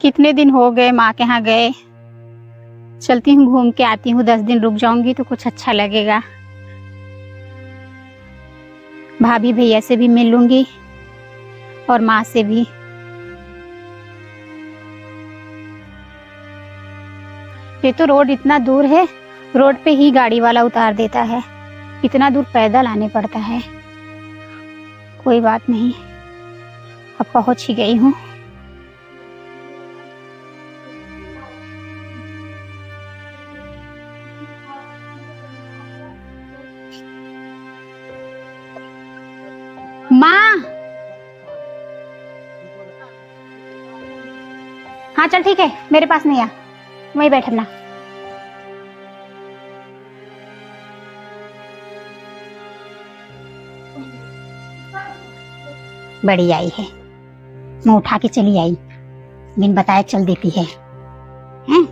कितने दिन हो गए माँ के यहाँ गए। चलती हूँ, घूम के आती हूँ, 10 दिन रुक जाऊंगी तो कुछ अच्छा लगेगा। भाभी भैया से भी मिल लूंगी और माँ से भी। ये तो रोड इतना दूर है, रोड पे ही गाड़ी वाला उतार देता है, इतना दूर पैदल आने पड़ता है। कोई बात नहीं, अब पहुंच ही गई हूँ। माँ, हाँ चल ठीक है, मेरे पास नहीं आ, वहीं बैठना। बड़ी आई है, मुंह उठा के चली आई, बिन बताए चल देती है, हैं?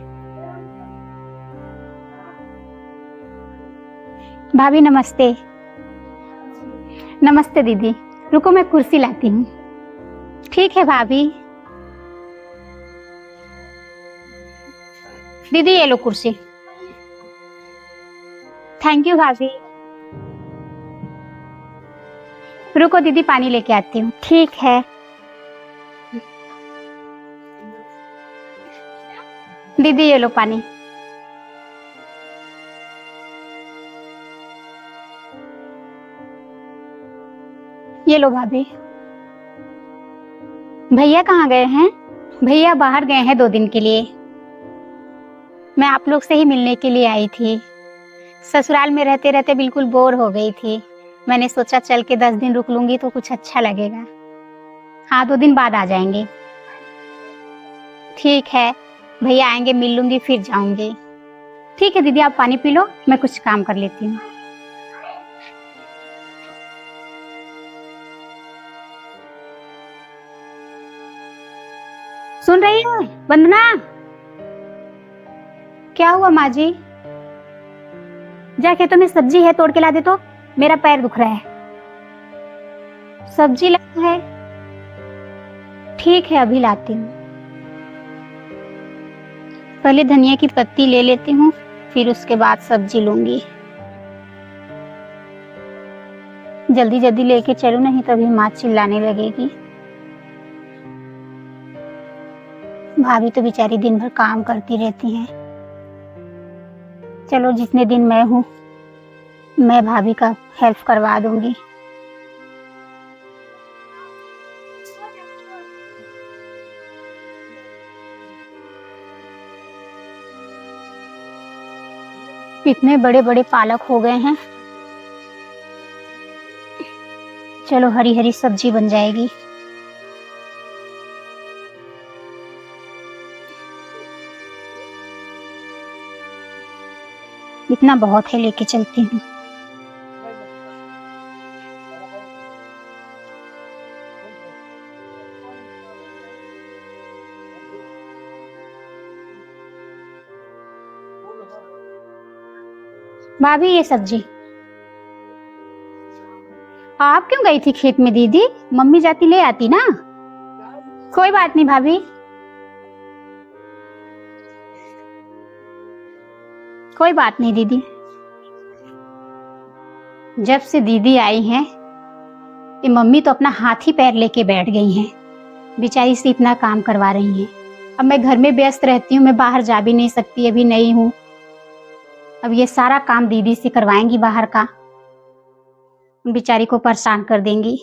भाभी नमस्ते। नमस्ते दीदी, रुको मैं कुर्सी लाती हूँ। ठीक है भाभी। दीदी ये लो कुर्सी। थैंक यू भाभी। रुको दीदी पानी लेके आती हूँ। ठीक है। दीदी ये लो पानी। ये लो भाभी। भैया कहाँ गए हैं? भैया बाहर गए हैं 2 दिन के लिए। मैं आप लोग से ही मिलने के लिए आई थी। ससुराल में रहते रहते बिल्कुल बोर हो गई थी। मैंने सोचा चल के 10 दिन रुक लूंगी तो कुछ अच्छा लगेगा। हाँ 2 दिन बाद आ जाएंगे। ठीक है, भैया आएंगे मिल लूंगी फिर जाऊंगी। ठीक है दीदी आप पानी पी लो, मैं कुछ काम कर लेती हूँ। सुन रही हो वंदना? क्या हुआ माँ जी? जा खेतों में सब्जी है तोड़ के ला दे तो, मेरा पैर दुख रहा है। सब्जी लाना है? ठीक है अभी लाती हूँ। पहले धनिया की पत्ती ले लेती हूँ, फिर उसके बाद सब्जी लूंगी। जल्दी जल्दी लेके चलो नहीं तभी माँ चिल्लाने लगेगी। भाभी तो बेचारी दिन भर काम करती रहती हैं। चलो जितने दिन मैं हूँ मैं भाभी का हेल्प करवा दूंगी। इतने बड़े बड़े पालक हो गए हैं। चलो हरी हरी सब्जी बन जाएगी। इतना बहुत है, लेके चलती हूँ। भाभी ये सब्जी। आप क्यों गई थी खेत में दीदी? मम्मी जाती ले आती ना। कोई बात नहीं भाभी। कोई बात नहीं दीदी। जब से दीदी आई हैं ये मम्मी तो अपना हाथ ही पैर लेके बैठ गई हैं। बेचारी से इतना काम करवा रही हैं। अब मैं घर में व्यस्त रहती हूँ, मैं बाहर जा भी नहीं सकती, अभी नई हूँ। अब ये सारा काम दीदी से करवाएंगी बाहर का, बेचारी को परेशान कर देंगी।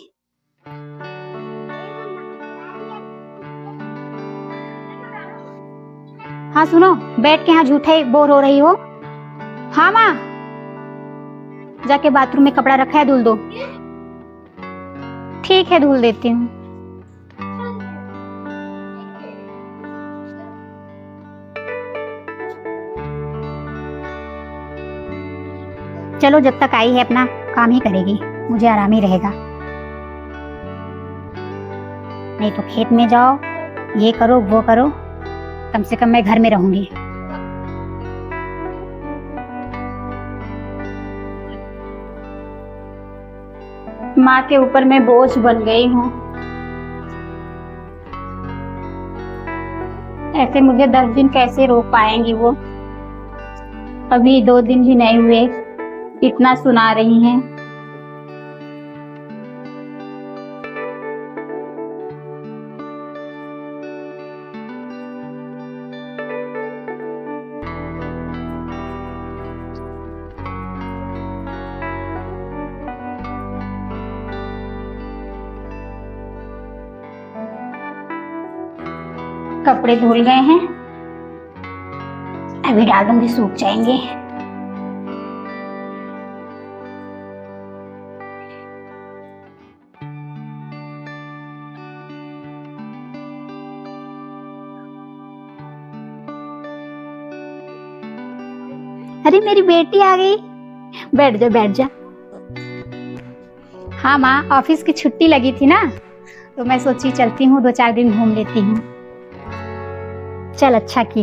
हाँ सुनो, बैठ के यहाँ झूठे बोर हो रही हो? हाँ माँ, जाके बाथरूम में कपड़ा रखा है धुल दो। ठीक है धुल देती हूँ। चलो जब तक आई है अपना काम ही करेगी, मुझे आराम ही रहेगा। नहीं तो खेत में जाओ, ये करो वो करो, कम से कम मैं घर में रहूंगी। माँ के ऊपर मैं बोझ बन गई हूँ। ऐसे मुझे 10 दिन कैसे रोक पाएंगी वो। अभी 2 दिन भी नहीं हुए, इतना सुना रही हैं। कपड़े धुल गए हैं, अभी डाल दूंगी, सूख जाएंगे। अरे मेरी बेटी आ गई, बैठ जा बैठ जा। हाँ माँ, ऑफिस की छुट्टी लगी थी ना, तो मैं सोची चलती हूँ, 2-4 दिन घूम लेती हूँ। चल अच्छा की।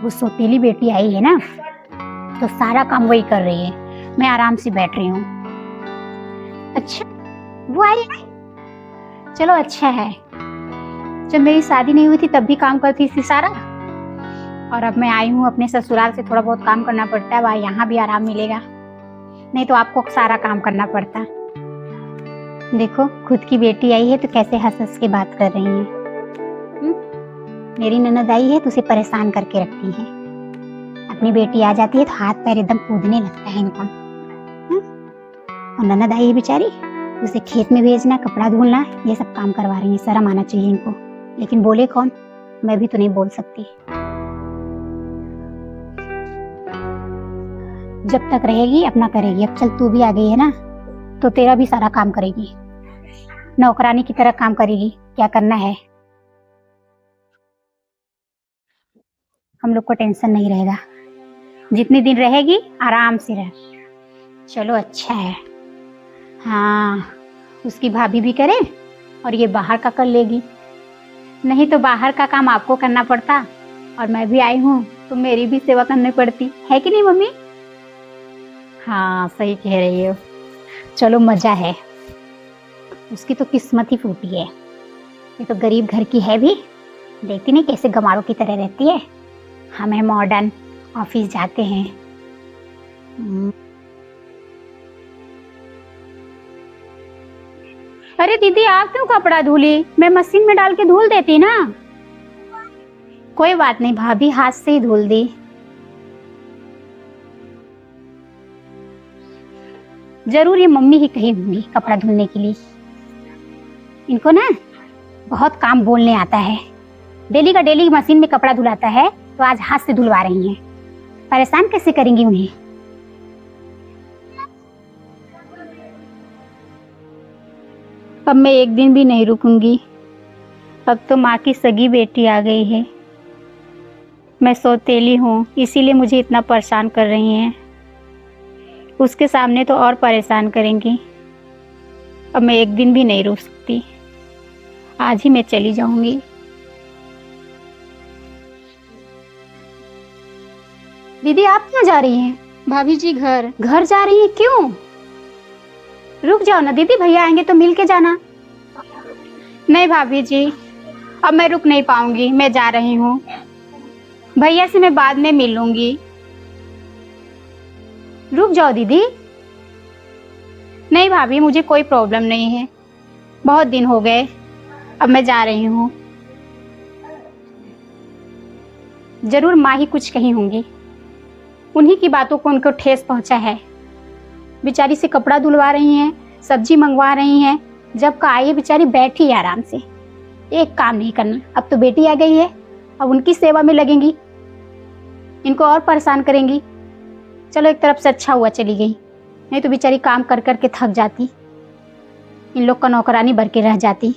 वो सौतेली बेटी आई है ना, तो सारा काम वही कर रही है, मैं आराम से बैठ रही हूँ। अच्छा वो आई है, चलो अच्छा है। जब मेरी शादी नहीं हुई थी तब भी काम करती थी सारा, और अब मैं आई हूँ अपने ससुराल से, थोड़ा बहुत काम करना पड़ता है, वहाँ यहाँ भी आराम मिलेगा, नहीं तो आपको सारा काम करना पड़ता। देखो खुद की बेटी आई है तो कैसे हंस हंस के बात कर रही है। मेरी ननद आई है तो उसे परेशान करके रखती है, अपनी बेटी आ जाती है तो हाथ पैर एकदम कूदने लगता है इनका। और ननद आई है बेचारी, उसे खेत में भेजना, कपड़ा धुलना, ये सब काम करवा रही है। शर्म आना चाहिए इनको, लेकिन बोले कौन, मैं भी तो नहीं बोल सकती। जब तक रहेगी अपना करेगी। अब चल तू भी आ गई है ना, तो तेरा भी सारा काम करेगी, नौकरानी की तरह काम करेगी। क्या करना है, हम लोग को टेंशन नहीं रहेगा, जितने दिन रहेगी आराम से रह। चलो अच्छा है। हाँ उसकी भाभी भी करे और ये बाहर का कर लेगी, नहीं तो बाहर का काम आपको करना पड़ता, और मैं भी आई हूँ तो मेरी भी सेवा करनी पड़ती है कि नहीं मम्मी? हाँ सही कह रही हो। चलो मजा है, उसकी तो किस्मत ही फूटी है, ये तो गरीब घर की है भी, देखती नहीं कैसे गमारों की तरह रहती है। हम है मॉडर्न, ऑफिस जाते हैं। अरे दीदी आप क्यों कपड़ा धुली, मैं मशीन में डाल के धुल देती ना। कोई बात नहीं भाभी, हाथ से ही धुल दी। जरूर ये मम्मी ही कही होंगी कपड़ा धुलने के लिए, इनको ना बहुत काम बोलने आता है। डेली का डेली मशीन में कपड़ा धुलाता है, तो आज हाथ से धुलवा रही हैं। परेशान कैसे करेंगी उन्हें। अब मैं एक दिन भी नहीं रुकूंगी, अब तो माँ की सगी बेटी आ गई है। मैं सौतेली हूँ इसीलिए मुझे इतना परेशान कर रही हैं, उसके सामने तो और परेशान करेंगी। अब मैं एक दिन भी नहीं रुक सकती, आज ही मैं चली जाऊंगी। दीदी आप क्यों जा रही हैं? भाभी जी घर घर जा रही हैं, क्यों? रुक जाओ ना दीदी, भैया आएंगे तो मिल के जाना। नहीं भाभी जी, अब मैं रुक नहीं पाऊंगी, मैं जा रही हूँ, भैया से मैं बाद में मिल लूंगी। रुक जाओ दीदी। नहीं भाभी मुझे कोई प्रॉब्लम नहीं है, बहुत दिन हो गए, अब मैं जा रही हूँ। जरूर माँ ही कुछ कही होंगी, उन्हीं की बातों को उनको ठेस पहुंचा है। बेचारी से कपड़ा धुलवा रही हैं, सब्जी मंगवा रही हैं, जब का आई है बेचारी बैठी है आराम से, एक काम नहीं करना। अब तो बेटी आ गई है, अब उनकी सेवा में लगेंगी, इनको और परेशान करेंगी। चलो एक तरफ से अच्छा हुआ चली गई, नहीं तो बेचारी काम कर कर के थक जाती, इन लोग का नौकरानी बन के रह जाती।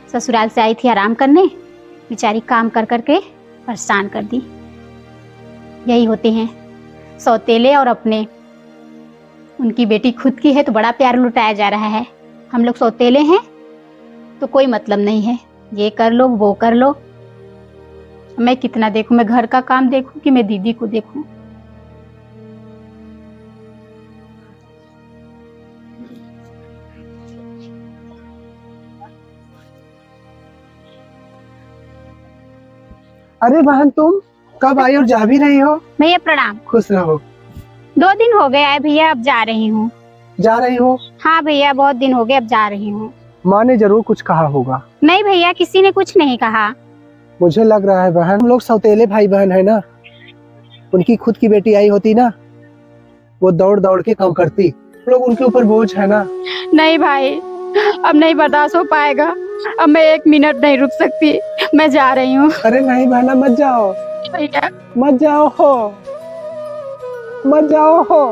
ससुराल से आई थी आराम करने, बेचारी काम कर कर के परेशान कर दी। यही होते हैं सौतेले और अपने। उनकी बेटी खुद की है तो बड़ा प्यार लुटाया जा रहा है, हम लोग सौतेले हैं तो कोई मतलब नहीं है, ये कर लो वो कर लो। मैं कितना देखूं, मैं घर का काम देखूं कि मैं दीदी को देखूं। अरे बहन, तुम कब आई और जा भी रही हो? भैया प्रणाम। खुश रहो। 2 दिन हो गए आए भैया, अब जा रही हूँ। जा रही हो? हाँ भैया, बहुत दिन हो गए, अब जा रही हूँ। माँ ने जरूर कुछ कहा होगा। नहीं भैया, किसी ने कुछ नहीं कहा। मुझे लग रहा है बहन, हम लोग सौतेले भाई बहन है ना, उनकी खुद की बेटी आई होती ना, वो दौड़ दौड़ के काम करती। हम लोग उनके ऊपर बोझ है ना। नहीं भाई, अब नहीं बर्दाश्त हो पाएगा। अब मैं 1 मिनट नहीं रुक सकती, मैं जा रही हूँ। अरे नहीं बहना, मत जाओ, भैया मत जाओ हो, मत जाओ हो।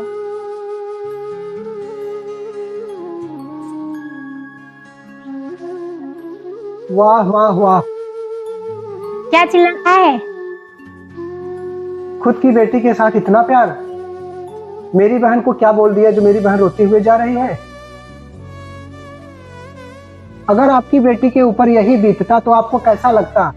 वाह वाह वाह, क्या चिल्ला रहा है? खुद की बेटी के साथ इतना प्यार। मेरी बहन को क्या बोल दिया जो मेरी बहन रोते हुए जा रही है? अगर आपकी बेटी के ऊपर यही बीतता तो आपको कैसा लगता?